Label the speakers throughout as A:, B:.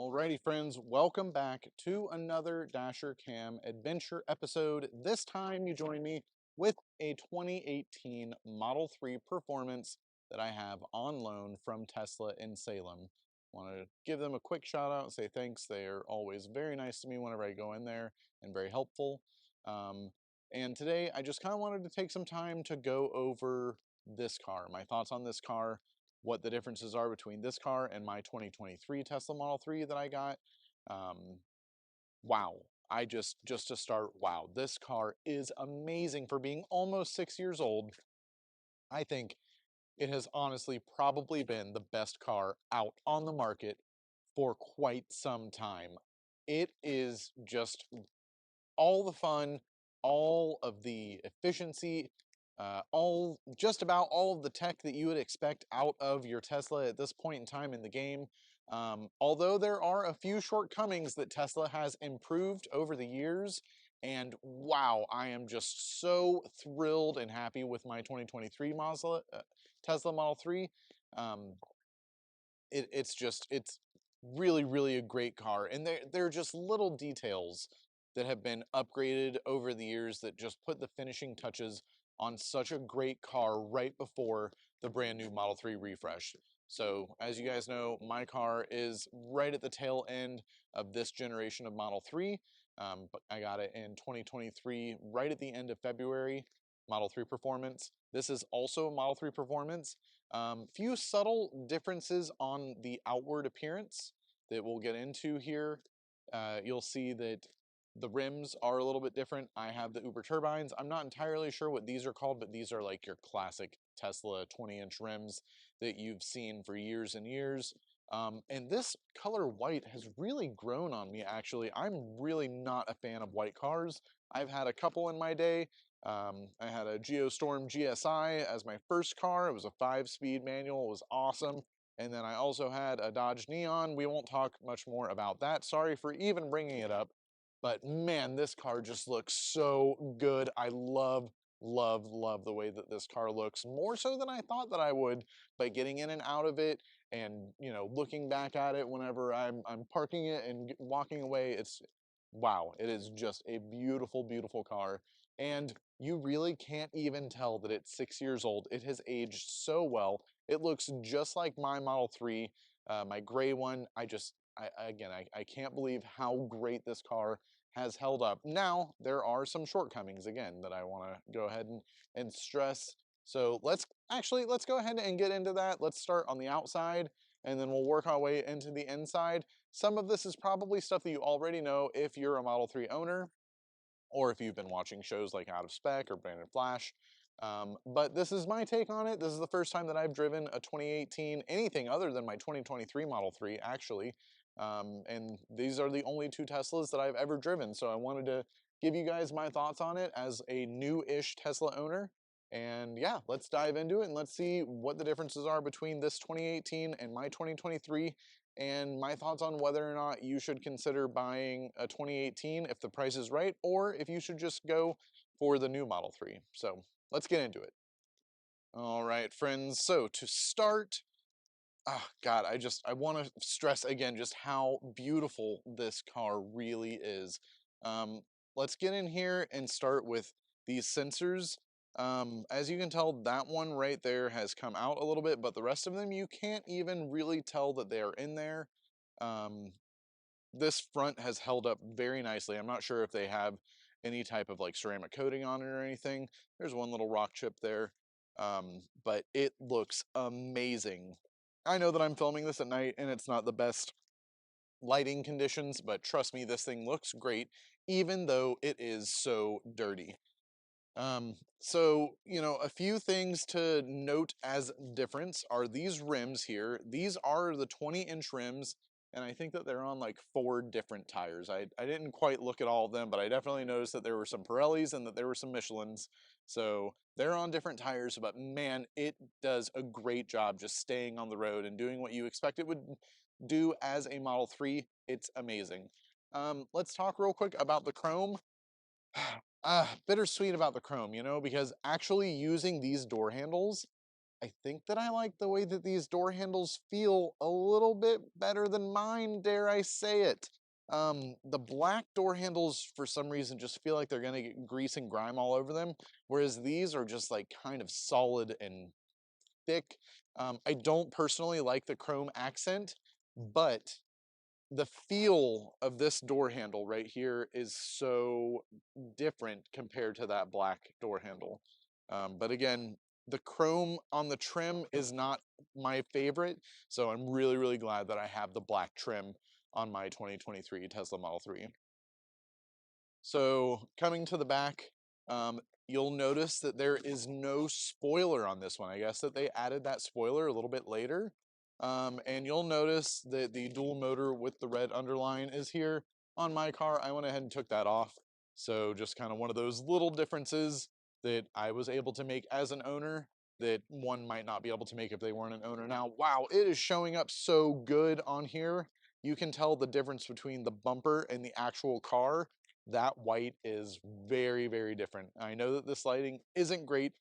A: Alrighty, friends, welcome back to another Dasher Cam adventure episode. This time you join me with a 2018 Model 3 Performance that I have on loan from Tesla in Salem. Want to give them a quick shout out and say thanks. They are always very nice to me whenever I go in there and very helpful. And today I just kind of wanted to take some time to go over this car, my thoughts on this car, what the differences are between this car and my 2023 Tesla Model 3 that I got. Wow. Just to start, wow, this car is amazing for being almost 6 years old. I think it has honestly probably been the best car out on the market for quite some time. It is just all the fun, all of the efficiency, just about all of the tech that you would expect out of your Tesla at this point in time in the game. Although there are a few shortcomings that Tesla has improved over the years, and wow, I am just so thrilled and happy with my 2023 Tesla Model 3. Um, it's really a great car, and they're just little details that have been upgraded over the years that just put the finishing touches on such a great car right before the brand new Model 3 refresh. So as you guys know, my car is right at the tail end of this generation of Model 3, but I got it in 2023 right at the end of February. Model 3 Performance. This is also a Model 3 Performance. Few subtle differences on the outward appearance that we'll get into here. You'll see that the rims are a little bit different. I have the Uber turbines. I'm not entirely sure what these are called, but these are like your classic Tesla 20-inch rims that you've seen for years and years. And this color white has really grown on me, actually. I'm really not a fan of white cars. I've had a couple in my day. I had a Geostorm GSI as my first car. It was a 5-speed manual. It was awesome. And then I also had a Dodge Neon. We won't talk much more about that. Sorry for even bringing it up. But man, this car just looks so good. I love the way that this car looks, more so than I thought that I would. By getting in and out of it and, you know, looking back at it whenever I'm parking it and walking away, it's wow, it is just a beautiful car. And you really can't even tell that it's 6 years old. It has aged so well. It looks just like my Model 3, my gray one. I can't believe how great this car has held up. Now, there are some shortcomings, again, that I want to go ahead and stress. So let's go ahead and get into that. Let's start on the outside, and then we'll work our way into the inside. Some of this is probably stuff that you already know if you're a Model 3 owner, or if you've been watching shows like Out of Spec or Brandon Flash. But this is my take on it. This is the first time that I've driven a 2018, anything other than my 2023 Model 3, actually. And these are the only two Teslas that I've ever driven. So I wanted to give you guys my thoughts on it as a new-ish Tesla owner. And yeah, let's dive into it and let's see what the differences are between this 2018 and my 2023, and my thoughts on whether or not you should consider buying a 2018 if the price is right, or if you should just go for the new Model 3. So let's get into it. All right, friends. So to start, oh God, I want to stress again just how beautiful this car really is. Um, let's get in here and start with these sensors. As you can tell, that one right there has come out a little bit, but the rest of them you can't even really tell that they are in there. Um, this front has held up very nicely. I'm not sure if they have any type of like ceramic coating on it or anything. There's one little rock chip there, but it looks amazing. I know that I'm filming this at night and it's not the best lighting conditions, but trust me, this thing looks great, even though it is so dirty. You know, a few things to note as difference are these rims here. These are the 20-inch rims, and I think that they're on like 4 different tires. I didn't quite look at all of them, but I definitely noticed that there were some Pirellis and that there were some Michelins. So they're on different tires, but man, it does a great job just staying on the road and doing what you expect it would do as a Model 3. It's amazing. Let's talk real quick about the chrome. Bittersweet about the chrome, you know, because actually using these door handles I think that I like the way that these door handles feel a little bit better than mine, dare I say it. The black door handles, for some reason, just feel like they're gonna get grease and grime all over them, whereas these are just like kind of solid and thick. I don't personally like the chrome accent, but the feel of this door handle right here is so different compared to that black door handle. But again, the chrome on the trim is not my favorite, so I'm really, really glad that I have the black trim on my 2023 Tesla Model 3. So coming to the back, you'll notice that there is no spoiler on this one. I guess that they added that spoiler a little bit later. And you'll notice that the dual motor with the red underline is here. On my car, I went ahead and took that off. So just kind of one of those little differences that I was able to make as an owner that one might not be able to make if they weren't an owner. Now, wow, it is showing up so good on here. You can tell the difference between the bumper and the actual car. That white is very, very different. I know that this lighting isn't great,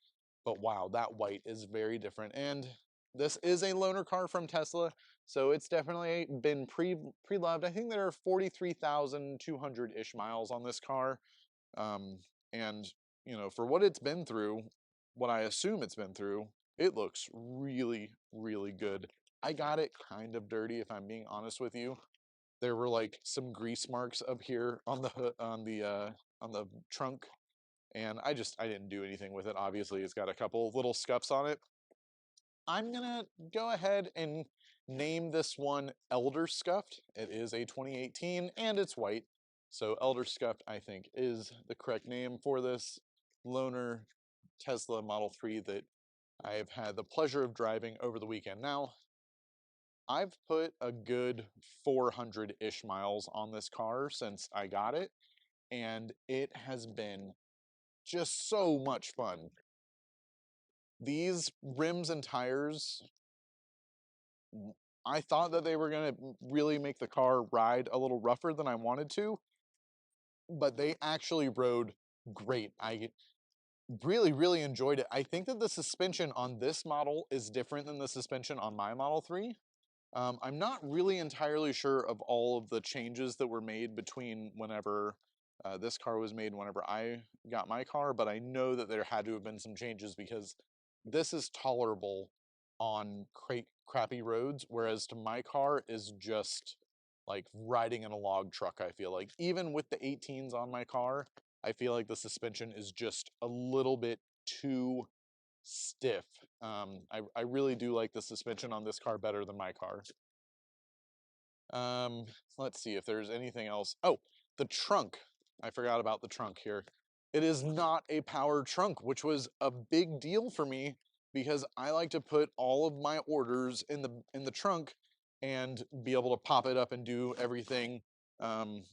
A: but wow, that white is very different. And this is a loaner car from Tesla, so it's definitely been pre-loved. I think there are 43,200-ish miles on this car. And, you know, for what it's been through, what I assume it's been through, it looks really, really good. I got it kind of dirty, if I'm being honest with you. There were like some grease marks up here on the trunk, and I didn't do anything with it. Obviously, it's got a couple little scuffs on it. I'm gonna go ahead and name this one Elder Scuffed. It is a 2018 and it's white, so Elder Scuffed I think is the correct name for this loaner Tesla Model 3 that I've had the pleasure of driving over the weekend. Now, I've put a good 400-ish miles on this car since I got it, and it has been just so much fun. These rims and tires, I thought that they were going to really make the car ride a little rougher than I wanted to, but they actually rode great. I really, really enjoyed it. I think that the suspension on this model is different than the suspension on my Model 3. I'm not really entirely sure of all of the changes that were made between whenever this car was made and whenever I got my car, but I know that there had to have been some changes because this is tolerable on crappy roads, whereas to my car is just like riding in a log truck, I feel like. Even with the 18s on my car, I feel like the suspension is just a little bit too stiff. I really do like the suspension on this car better than my car. Um, let's see if there's anything else. Oh, the trunk. I forgot about the trunk here. It is not a power trunk, which was a big deal for me because I like to put all of my orders in the trunk and be able to pop it up and do everything. Um,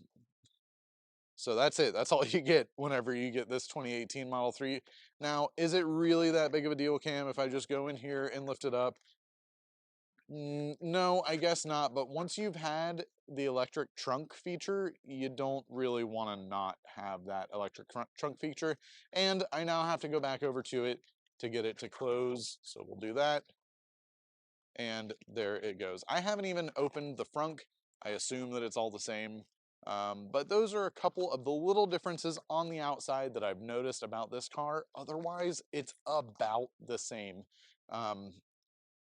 A: so that's it. That's all you get whenever you get this 2018 Model 3. Now, is it really that big of a deal, Cam, if I just go in here and lift it up? No, I guess not. But once you've had the electric trunk feature, you don't really want to not have that electric trunk feature. And I now have to go back over to it to get it to close. So we'll do that. And there it goes. I haven't even opened the frunk. I assume that it's all the same. But those are a couple of the little differences on the outside that I've noticed about this car. Otherwise, it's about the same. Um,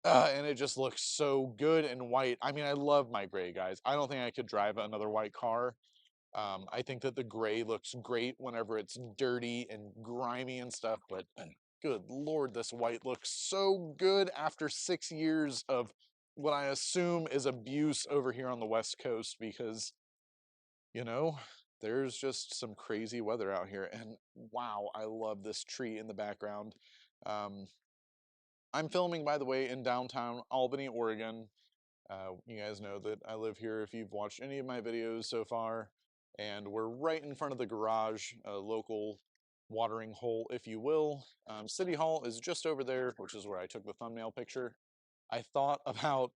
A: and it just looks so good in white. I mean, I love my gray, guys. I don't think I could drive another white car. I think that the gray looks great whenever it's dirty and grimy and stuff, but good Lord, this white looks so good after 6 years of what I assume is abuse over here on the West Coast because, you know, there's just some crazy weather out here. And wow, I love this tree in the background. Um, I'm filming, by the way, in downtown Albany, Oregon. You guys know that I live here if you've watched any of my videos so far. And we're right in front of the garage, a local watering hole, if you will. City Hall is just over there, which is where I took the thumbnail picture. I thought about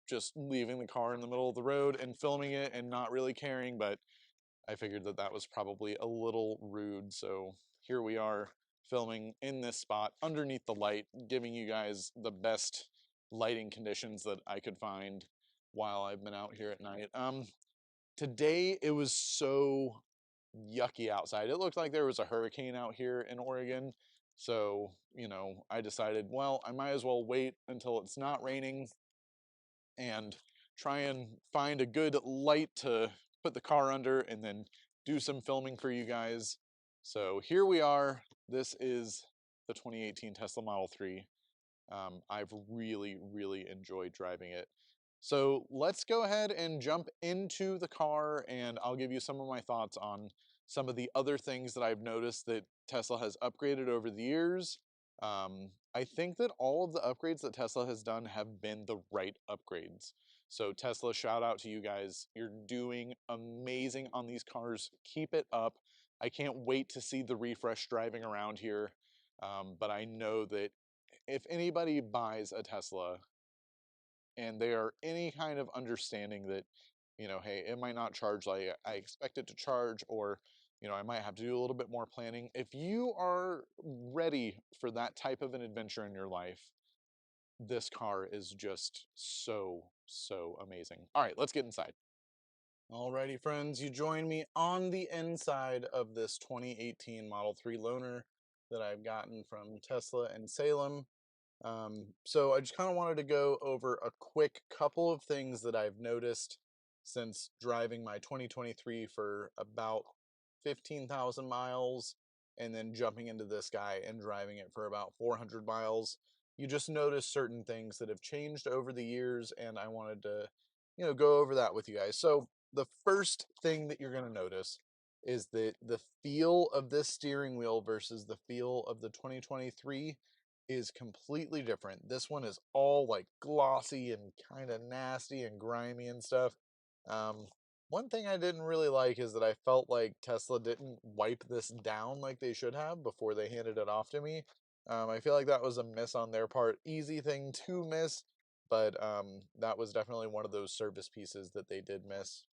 A: just leaving the car in the middle of the road and filming it and not really caring, but I figured that that was probably a little rude. So here we are filming in this spot underneath the light, giving you guys the best lighting conditions that I could find while I've been out here at night. Today it was so yucky outside. It looked like there was a hurricane out here in Oregon. So, I decided, well, I might as well wait until it's not raining and try and find a good light to put the car under and then do some filming for you guys. So here we are. This is the 2018 Tesla Model 3. I've really, really enjoyed driving it. So let's go ahead and jump into the car and I'll give you some of my thoughts on some of the other things that I've noticed that Tesla has upgraded over the years. I think that all of the upgrades that Tesla has done have been the right upgrades. So Tesla, shout out to you guys. You're doing amazing on these cars. Keep it up. I can't wait to see the refresh driving around here. But I know that if anybody buys a Tesla and they are any kind of understanding that, hey, it might not charge like I expect it to charge, or, I might have to do a little bit more planning. If you are ready for that type of an adventure in your life, this car is just so, so amazing. All right, let's get inside. Alrighty, friends, you join me on the inside of this 2018 Model 3 loaner that I've gotten from Tesla and Salem. So I just kind of wanted to go over a quick couple of things that I've noticed since driving my 2023 for about 15,000 miles and then jumping into this guy and driving it for about 400 miles. You just notice certain things that have changed over the years, and I wanted to, go over that with you guys. So the first thing that you're going to notice is that the feel of this steering wheel versus the feel of the 2023 is completely different. This one is all like glossy and kind of nasty and grimy and stuff. Um, One thing I didn't really like is that I felt like Tesla didn't wipe this down like they should have before they handed it off to me. I feel like that was a miss on their part. Easy thing to miss, but that was definitely one of those service pieces that they did miss.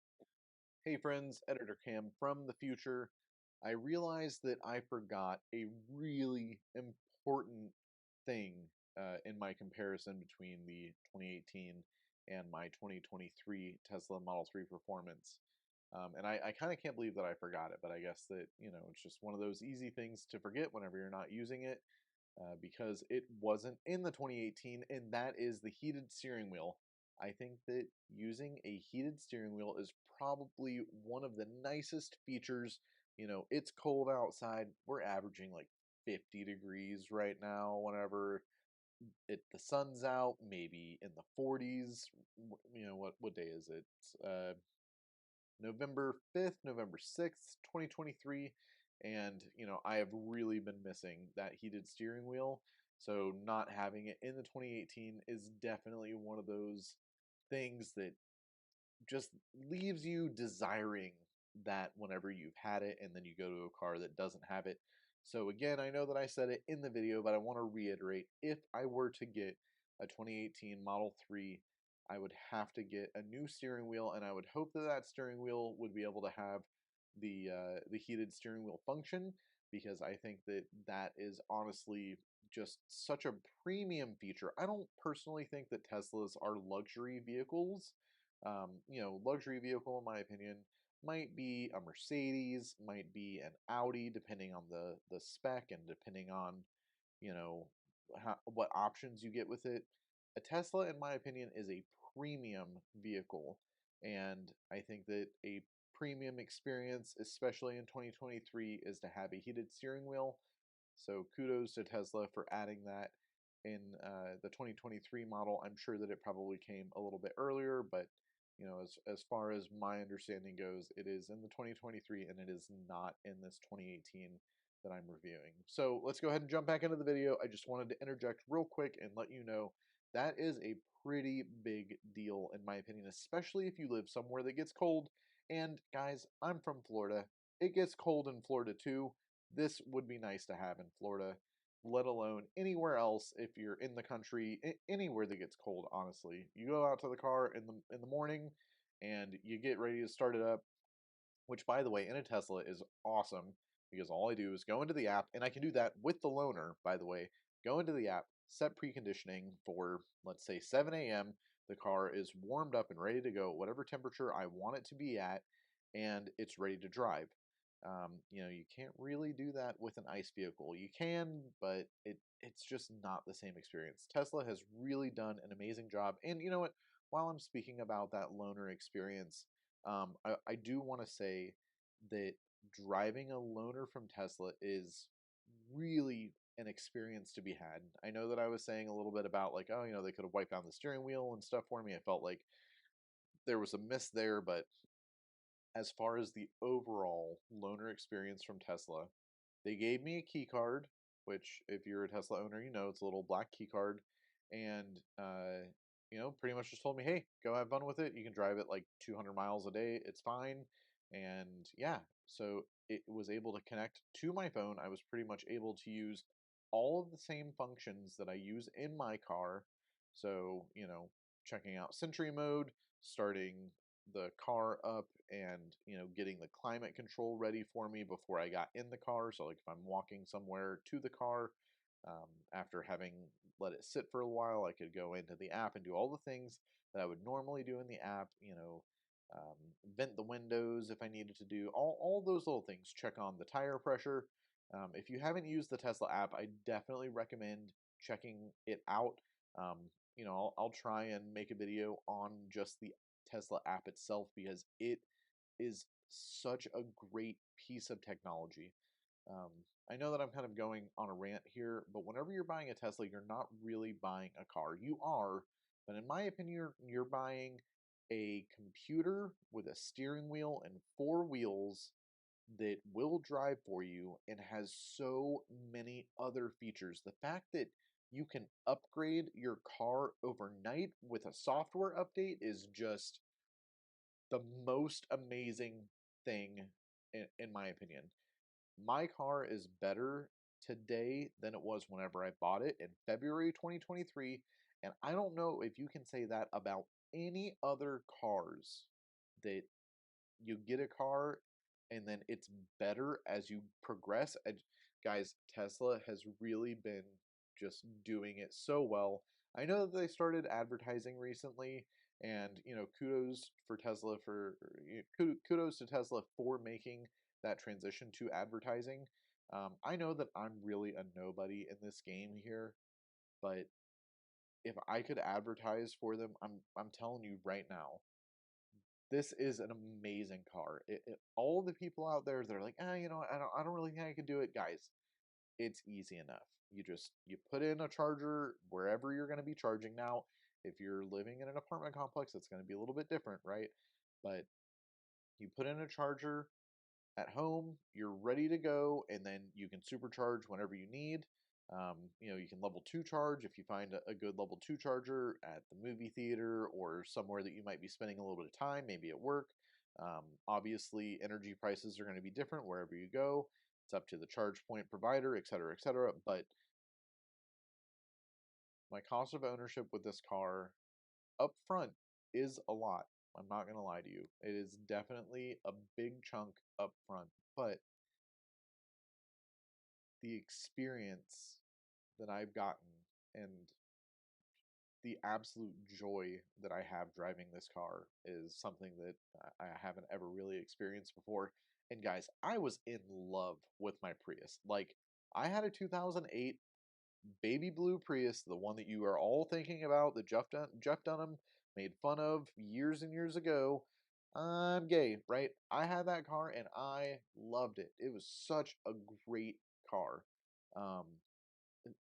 B: Hey friends, Editor Cam from the future. I realized that I forgot a really important thing in my comparison between the 2018 and my 2023 Tesla Model 3 Performance. And I kind of can't believe that I forgot it, but I guess that, it's just one of those easy things to forget whenever you're not using it because it wasn't in the 2018, and that is the heated steering wheel. I think that using a heated steering wheel is probably one of the nicest features. It's cold outside. We're averaging like 50 degrees right now whenever the sun's out, maybe in the 40s. What day is it? November 5th, November 6th, 2023. And, I have really been missing that heated steering wheel. So, not having it in the 2018 is definitely one of those things that just leaves you desiring that whenever you've had it and then you go to a car that doesn't have it. So again, I know that I said it in the video, but I want to reiterate, if I were to get a 2018 Model 3, I would have to get a new steering wheel, and I would hope that that steering wheel would be able to have the heated steering wheel function, because I think that that is honestly just such a premium feature. I don't personally think that Teslas are luxury vehicles. Luxury vehicle, in my opinion, might be a Mercedes, might be an Audi, depending on the spec and depending on, you know, what options you get with it. A Tesla, in my opinion, is a premium vehicle, and I think that a premium experience, especially in 2023, is to have a heated steering wheel. So kudos to Tesla for adding that in the 2023 model. I'm sure that it probably came a little bit earlier, but as far as my understanding goes, it is in the 2023 and it is not in this 2018 that I'm reviewing. So let's go ahead and jump back into the video. I just wanted to interject real quick and let you know that is a pretty big deal in my opinion, especially if you live somewhere that gets cold. And guys, I'm from Florida. It gets cold in Florida too. This would be nice to have in Florida, let alone anywhere else. If you're in the country, anywhere that gets cold, honestly, you go out to the car in the morning and you get ready to start it up, which by the way in a Tesla is awesome. because all I do is go into the app, and I can do that with the loaner, by the way. Go into the app, set preconditioning for, let's say, 7 a.m. The car is warmed up and ready to go, whatever temperature I want it to be at, and it's ready to drive. You can't really do that with an ICE vehicle. You can, but it's just not the same experience. Tesla has really done an amazing job. And you know what? While I'm speaking about that loaner experience, I do want to say that driving a loaner from Tesla is really an experience to be had. I know that I was saying a little bit about like, oh, they could have wiped down the steering wheel and stuff for me. I felt like there was a miss there, but as far as the overall loaner experience from Tesla, they gave me a key card, which if you're a Tesla owner, it's a little black key card, and pretty much just told me, hey, go have fun with it. You can drive it like 200 miles a day. It's fine, and yeah, so it was able to connect to my phone. I was pretty much able to use all of the same functions that I use in my car. So checking out Sentry mode, starting the car up, and getting the climate control ready for me before I got in the car. So like if I'm walking somewhere to the car, after having let it sit for a while, I could go into the app and do all the things that I would normally do in the app. Vent the windows if I needed to do all those little things. Check on the tire pressure. If you haven't used the Tesla app, I definitely recommend checking it out. I'll try and make a video on just the Tesla app itself because it is such a great piece of technology. Um, I know that I'm kind of going on a rant here, but whenever you're buying a Tesla, you're not really buying a car. You are, but in my opinion, you're buying a computer with a steering wheel and four wheels that will drive for you and has so many other features. The fact that you can upgrade your car overnight with a software update is just the most amazing thing in my opinion. My car is better today than it was whenever I bought it in February 2023, and I don't know if you can say that about any other cars that you get a car and then it's better as you progress. Guys, Tesla has really been just doing it so well. I know that they started advertising recently, and kudos for Tesla for kudos to Tesla for making that transition to advertising. I know that I'm really a nobody in this game here, but if I could advertise for them, I'm telling you right now, this is an amazing car. All the people out there, they're like, I don't really think I could do it, guys. It's easy enough. You put in a charger wherever you're going to be charging. Now, if you're living in an apartment complex, it's going to be a little bit different, right? But you put in a charger at home, you're ready to go, and then you can supercharge whenever you need. You can level 2 charge if you find a good level 2 charger at the movie theater or somewhere that you might be spending a little bit of time, maybe at work. Obviously, energy prices are going to be different wherever you go. It's up to the charge point provider, et cetera, et cetera. But my cost of ownership with this car up front is a lot. I'm not going to lie to you. It is definitely a big chunk up front, but the experience that I've gotten and the absolute joy that I have driving this car is something that I haven't ever really experienced before. And guys, I was in love with my Prius. Like, I had a 2008 baby blue Prius, the one that you are all thinking about, that Jeff Dunham made fun of years and years ago. I'm gay, right? I had that car and I loved it. It was such a great car. Um,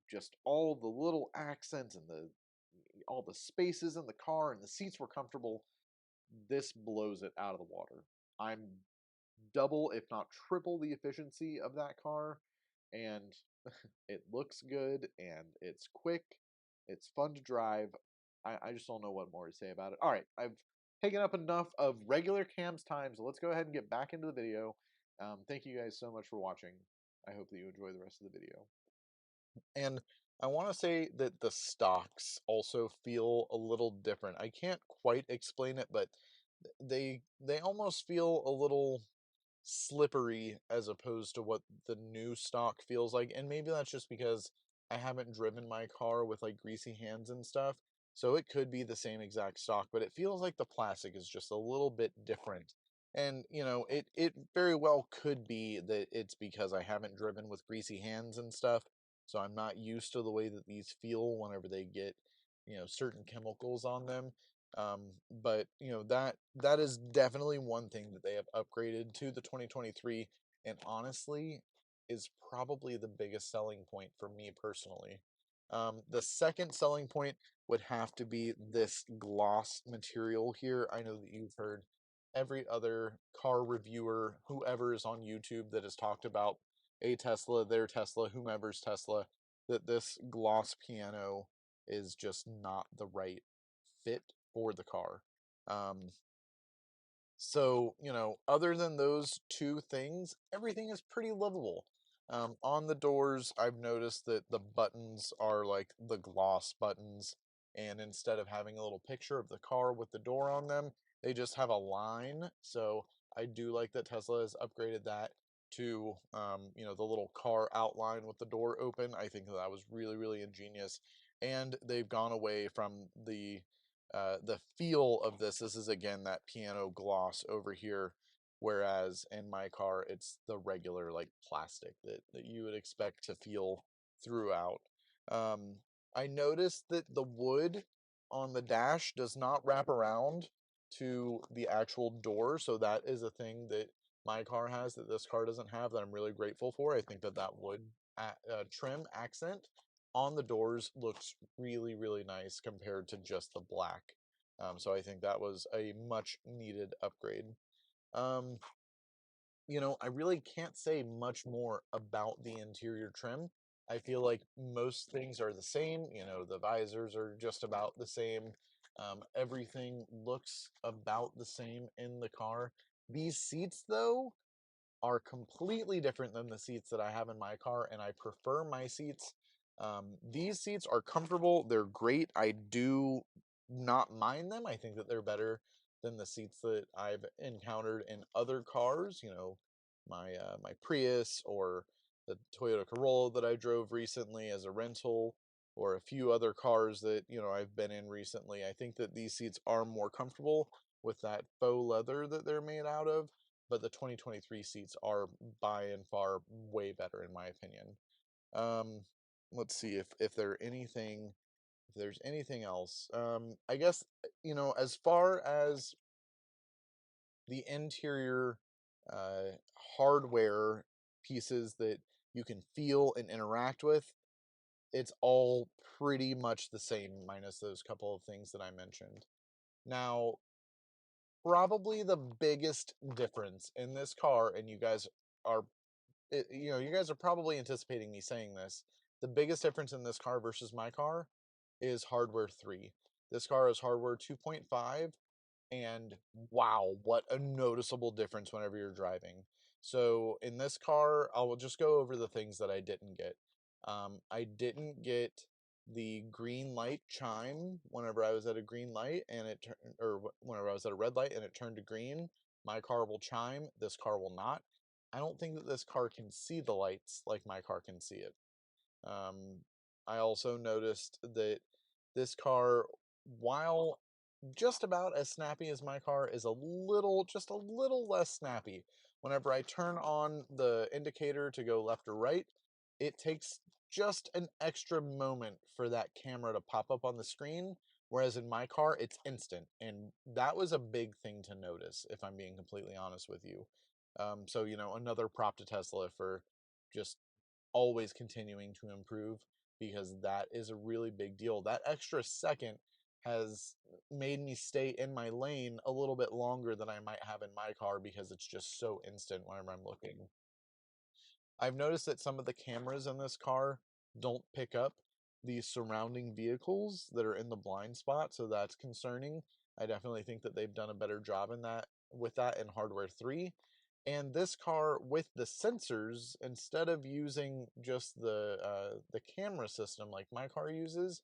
B: just all the little accents and the all the spaces in the car and the seats were comfortable. This blows it out of the water. I'm double, if not triple, the efficiency of that car, and it looks good and it's quick. It's fun to drive. I just don't know what more to say about it. All right, I've taken up enough of regular Cam's time, so let's go ahead and get back into the video. Thank you guys so much for watching. I hope that you enjoy the rest of the video.
A: And I want to say that the stocks also feel a little different. I can't quite explain it, but they almost feel a little slippery as opposed to what the new stock feels like. And maybe that's just because I haven't driven my car with like greasy hands and stuff. So it could be the same exact stock, but it feels like the plastic is just a little bit different. And it very well could be that it's because I haven't driven with greasy hands and stuff. So I'm not used to the way that these feel whenever they get, certain chemicals on them. But that is definitely one thing that they have upgraded to the 2023, and honestly, is probably the biggest selling point for me personally. The second selling point would have to be this gloss material here. I know that you've heard every other car reviewer, whoever is on YouTube that has talked about a Tesla, their Tesla, whomever's Tesla, that this gloss piano is just not the right fit for the car. Um, so, other than those two things, everything is pretty livable. On the doors, I've noticed that the buttons are like the gloss buttons, and instead of having a little picture of the car with the door on them, they just have a line. So I do like that Tesla has upgraded that to, the little car outline with the door open. I think that was really, really ingenious. And they've gone away from the feel of this. This is again that piano gloss over here, whereas in my car it's the regular like plastic that you would expect to feel throughout. um, I noticed that the wood on the dash does not wrap around to the actual door, so that is a thing that my car has that this car doesn't have, that I'm really grateful for. I think that that wood trim accent on the doors looks really, really nice compared to just the black. So I think that was a much needed upgrade. Um, I really can't say much more about the interior trim. I feel like most things are the same. The visors are just about the same. Everything looks about the same in the car. These seats, though, are completely different than the seats that I have in my car, and I prefer my seats. These seats are comfortable. They're great. I do not mind them. I think that they're better than the seats that I've encountered in other cars. My Prius, or the Toyota Corolla that I drove recently as a rental, or a few other cars that I've been in recently. I think that these seats are more comfortable with that faux leather that they're made out of, but the 2023 seats are by and far way better in my opinion. Um, let's see if there's anything else. I guess as far as the interior uh, hardware pieces that you can feel and interact with, it's all pretty much the same, minus those couple of things that I mentioned. Now, probably the biggest difference in this car, and are you guys are probably anticipating me saying this. The biggest difference in this car versus my car is hardware 3. This car is hardware 2.5, and wow, what a noticeable difference whenever you're driving. So in this car, I will just go over the things that I didn't get. I didn't get the green light chime whenever I was at a green light and whenever I was at a red light and it turned to green. My car will chime. This car will not. I don't think that this car can see the lights like my car can see it. Um, I also noticed that this car, while just about as snappy as my car, is just a little less snappy. Whenever I turn on the indicator to go left or right, it takes just an extra moment for that camera to pop up on the screen. Whereas in my car, it's instant. And that was a big thing to notice, if I'm being completely honest with you. So, another prop to Tesla for just always continuing to improve, because that is a really big deal. That extra second has made me stay in my lane a little bit longer than I might have in my car because it's just so instant whenever I'm looking. I've noticed that some of the cameras in this car don't pick up the surrounding vehicles that are in the blind spot, so that's concerning. I definitely think that they've done a better job with that in hardware 3. And this car with the sensors, instead of using just the camera system like my car uses,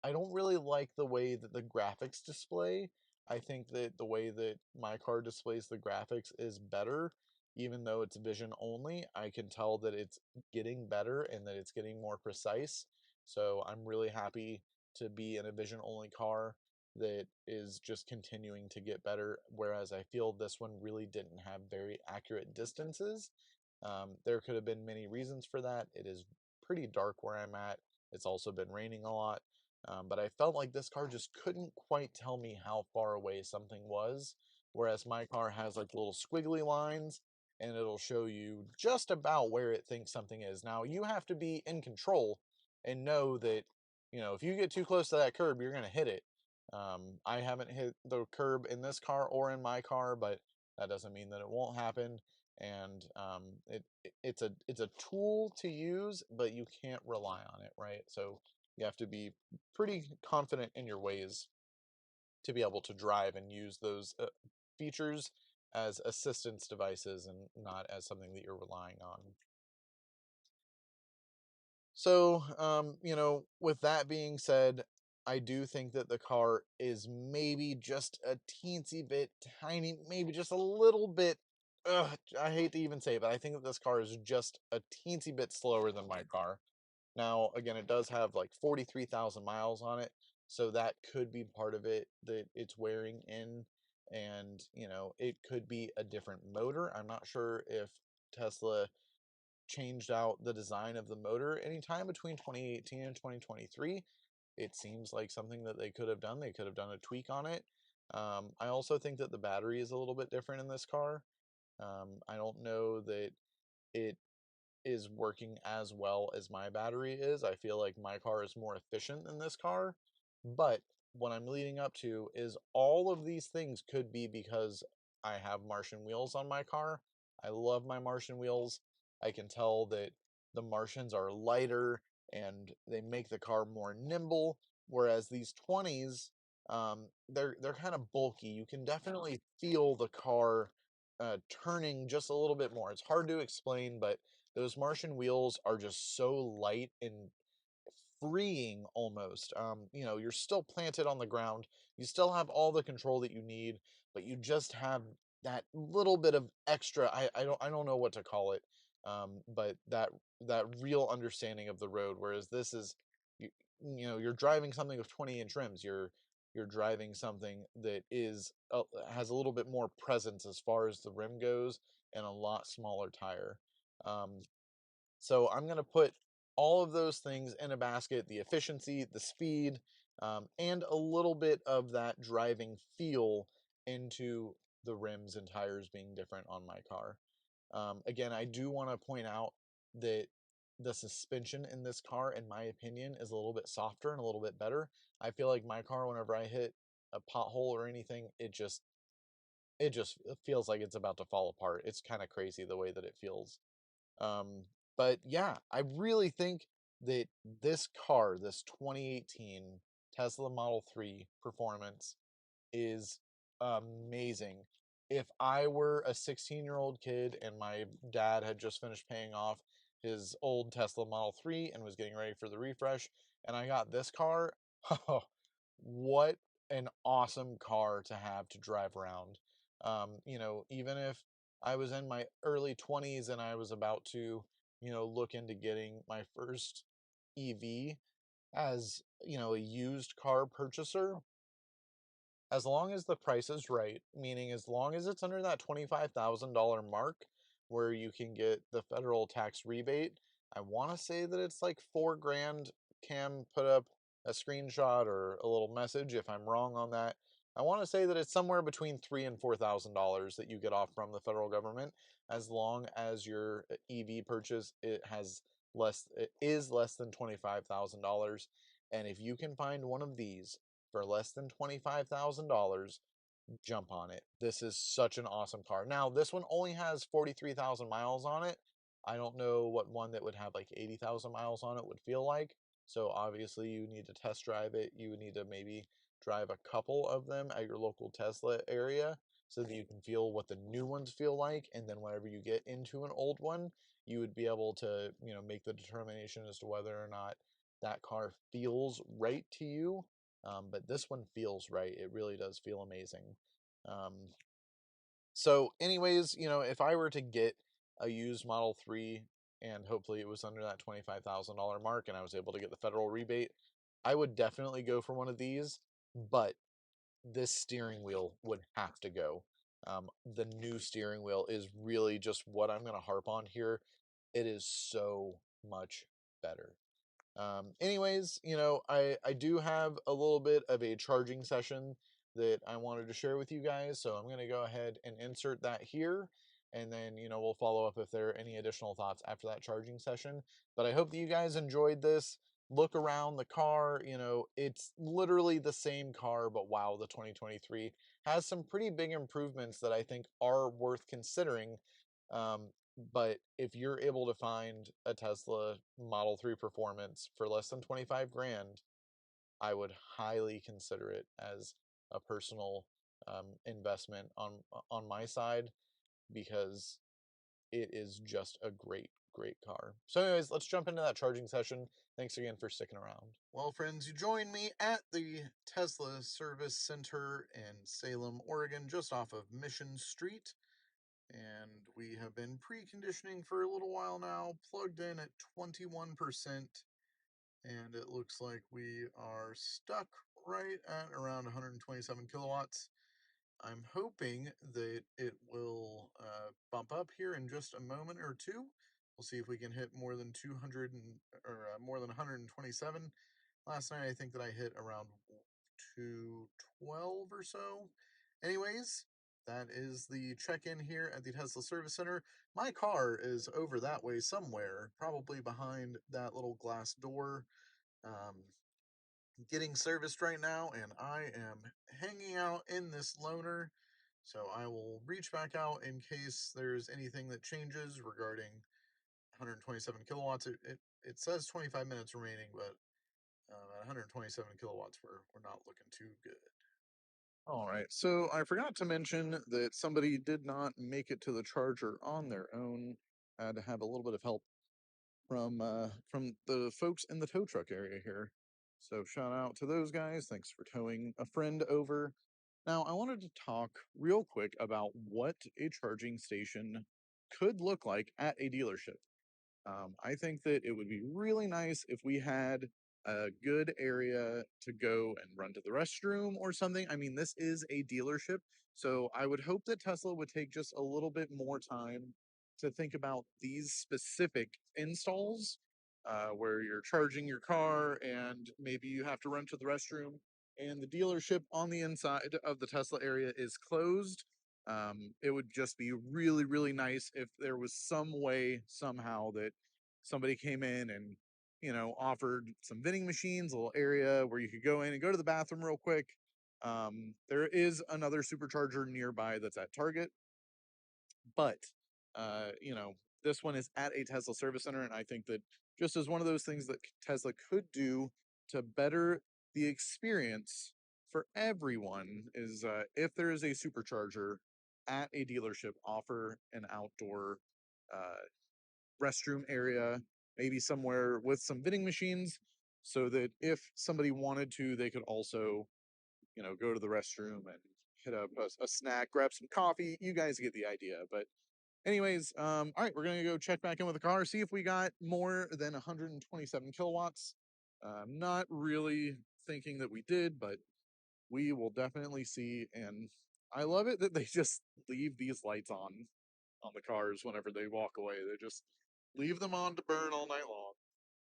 A: I don't really like the way that the graphics display. I think that the way that my car displays the graphics is better. even though it's vision only, I can tell that it's getting better and that it's getting more precise. So I'm really happy to be in a vision only car that is just continuing to get better. Whereas I feel this one really didn't have very accurate distances. There could have been many reasons for that. It is pretty dark where I'm at. It's also been raining a lot. But I felt like this car just couldn't quite tell me how far away something was. Whereas my car has like little squiggly lines and it'll show you just about where it thinks something is. Now, you have to be in control and know that, if you get too close to that curb, you're going to hit it. I haven't hit the curb in this car or in my car, but that doesn't mean that it won't happen. And it's a tool to use, but you can't rely on it, right? So you have to be pretty confident in your ways to be able to drive and use those features as assistance devices and not as something that you're relying on. So, with that being said, I do think that the car is maybe just a teensy bit tiny, maybe just a little bit. I hate to even say it, but I think that this car is just a teensy bit slower than my car. Now, again, it does have like 43,000 miles on it, so that could be part of it that it's wearing in. And, it could be a different motor. I'm not sure if Tesla changed out the design of the motor anytime between 2018 and 2023. It seems like something that they could have done. They could have done a tweak on it. I also think that the battery is a little bit different in this car. I don't know that it is working as well as my battery is. I feel like my car is more efficient than this car. But what I'm leading up to is all of these things could be because I have Martian wheels on my car. I love my Martian wheels. I can tell that the Martians are lighter and they make the car more nimble, whereas these 20s, they're kind of bulky. You can definitely feel the car turning just a little bit more. It's hard to explain, but those Martian wheels are just so light and freeing almost. You're still planted on the ground. You still have all the control that you need, but you just have that little bit of extra. I don't know what to call it, but that real understanding of the road. Whereas this is, you, you're driving something with 20-inch rims. You're driving something that has a little bit more presence as far as the rim goes and a lot smaller tire. Um, so I'm going to put all of those things in a basket: the efficiency, the speed, and a little bit of that driving feel into the rims and tires being different on my car. Again, I do want to point out that the suspension in this car, in my opinion, is a little bit softer and a little bit better. I feel like my car, whenever I hit a pothole or anything, it just feels like it's about to fall apart. It's kind of crazy the way that it feels. Um, but yeah, I really think that this car, this 2018 Tesla Model 3 Performance, is amazing. If I were a 16-year-old kid and my dad had just finished paying off his old Tesla Model 3 and was getting ready for the refresh, and I got this car, oh, what an awesome car to have to drive around. Even if I was in my early 20s and I was about to, look into getting my first EV as, a used car purchaser, as long as the price is right, meaning as long as it's under that $25,000 mark where you can get the federal tax rebate. I want to say that it's like 4 grand. Cam put up a screenshot or a little message if I'm wrong on that. I want to say that it's somewhere between $3,000 and $4,000 that you get off from the federal government, as long as your EV purchase it is less than $25,000. And if you can find one of these for less than $25,000, jump on it. This is such an awesome car. Now, this one only has 43,000 miles on it. I don't know what one that would have like 80,000 miles on it would feel like. So obviously you need to test drive it. You would need to maybe drive a couple of them at your local Tesla area so that you can feel what the new ones feel like. And then whenever you get into an old one, you would be able to, make the determination as to whether or not that car feels right to you. But this one feels right. It really does feel amazing. Um, So, anyways, if I were to get a used Model 3 and hopefully it was under that $25,000 mark and I was able to get the federal rebate, I would definitely go for one of these, but this steering wheel would have to go. The new steering wheel is really just what I'm going to harp on here. It is so much better. Anyways, I do have a little bit of a charging session that I wanted to share with you guys, so I'm going to go ahead and insert that here, and then, we'll follow up if there are any additional thoughts after that charging session. But I hope that you guys enjoyed this. Look around the car, it's literally the same car, but wow, the 2023 has some pretty big improvements that I think are worth considering. Um, but if you're able to find a Tesla Model 3 Performance for less than 25 grand, I would highly consider it as a personal investment on my side, because it is just a great, great car. So anyways, let's jump into that charging session. Thanks again for sticking around. Well, friends, you join me at the Tesla Service Center in Salem, Oregon, just off of Mission Street. And we have been preconditioning for a little while now, plugged in at 21%, and it looks like we are stuck right at around 127 kilowatts. I'm hoping that it will bump up here in just a moment or two. We'll see if we can hit more than 200 or more than 127. Last night I think that I hit around 212 or so. Anyways, that is the check-in here at the Tesla Service Center. My car is over that way somewhere, probably behind that little glass door, um, getting serviced right now, and I am hanging out in this loaner. So I will reach back out in case there's anything that changes regarding 127 kilowatts. It says 25 minutes remaining, but at 127 kilowatts, we're not looking too good. All right, so I forgot to mention that somebody did not make it to the charger on their own. I had to have a little bit of help from the folks in the tow truck area here. So shout out to those guys. Thanks for towing a friend over. Now, I wanted to talk real quick about what a charging station could look like at a dealership. I think that it would be really nice if we had a good area to go and run to the restroom or something. I mean, this is a dealership, so I would hope that Tesla would take just a little bit more time to think about these specific installs, where you're charging your car and maybe you have to run to the restroom and the dealership on the inside of the Tesla area is closed. It would just be really, really nice if there was some way, somehow, that somebody came in and, offered some vending machines, a little area where you could go in and go to the bathroom real quick. There is another supercharger nearby that's at Target, but, this one is at a Tesla service center. And I think that just as one of those things that Tesla could do to better the experience for everyone is, if there is a supercharger at a dealership, offer an outdoor uh, restroom area, maybe somewhere with some vending machines, so that if somebody wanted to, they could also, go to the restroom and hit up a snack, grab some coffee. You guys get the idea. But anyways, all right, we're gonna go check back in with the car, see if we got more than 127 kilowatts. Not really thinking that we did, but we will definitely see. And I love it that they just leave these lights on the cars whenever they walk away. They just leave them on to burn all night long.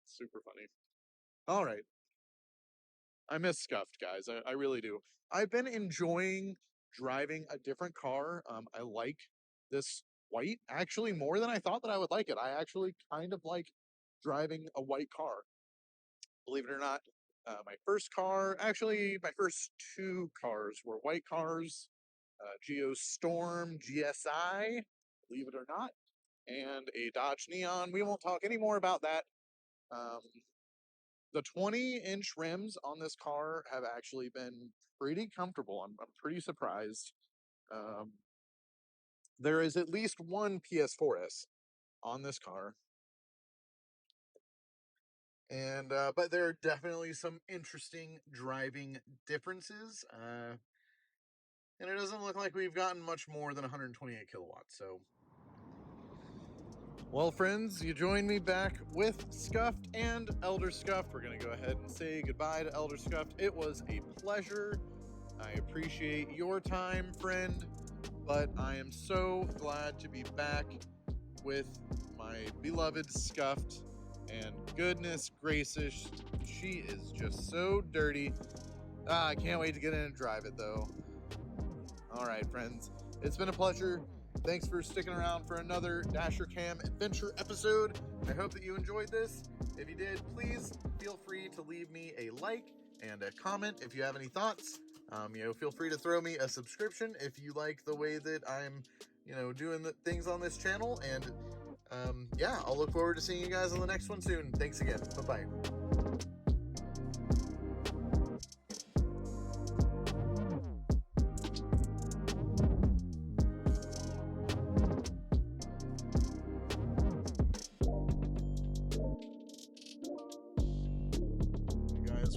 A: Super funny. All right, I miss Scuffed, guys. I really do. I've been enjoying driving a different car. I like this white actually more than I thought that I would like it. I actually kind of like driving a white car. Believe it or not, my first two cars were white cars, Geo Storm GSI, believe it or not, and a Dodge Neon. We won't talk any more about that. Um, the 20-inch rims on this car have actually been pretty comfortable. I'm pretty surprised. Um, there is at least one PS4S on this car, and but there are definitely some interesting driving differences. and it doesn't look like we've gotten much more than 128 kilowatts. So, well, friends, you join me back with Scuffed and Elder Scuffed. We're going to go ahead and say goodbye to Elder Scuffed. It was a pleasure. I appreciate your time, friend, but I am so glad to be back with my beloved Scuffed. And goodness gracious, she is just so dirty. I can't wait to get in and drive it, though. All right, friends, it's been a pleasure. Thanks for sticking around for another Dasher Cam adventure episode. I hope that you enjoyed this. If you did, please feel free to leave me a like and a comment if you have any thoughts. Feel free to throw me a subscription if you like the way that I'm, doing the things on this channel. And I'll look forward to seeing you guys on the next one soon. Thanks again. Bye-bye.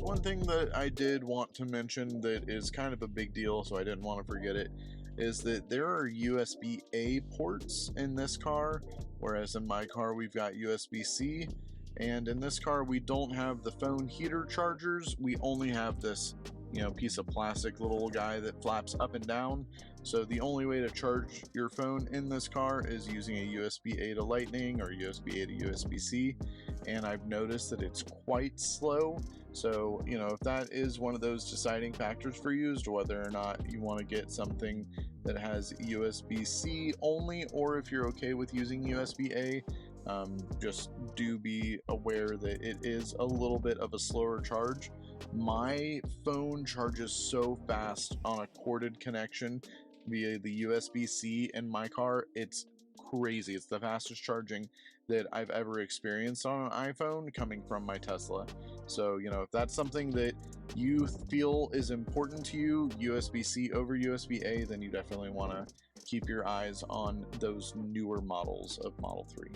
A: One thing that I did want to mention that is kind of a big deal, so I didn't want to forget it, is that there are USB-A ports in this car, whereas in my car we've got USB-C, and in this car we don't have the phone heater chargers, we only have this piece of plastic little guy that flaps up and down. So the only way to charge your phone in this car is using a USB-A to Lightning or USB-A to USB-C, and I've noticed that it's quite slow. So if that is one of those deciding factors for you as to whether or not you want to get something that has USB-C only, or if you're okay with using USB-A, just do be aware that it is a little bit of a slower charge. My phone charges so fast on a corded connection via the USB-C in my car, it's crazy. It's the fastest charging that I've ever experienced on an iPhone coming from my Tesla. So, if that's something that you feel is important to you, USB-C over USB-A, then you definitely want to keep your eyes on those newer models of Model 3.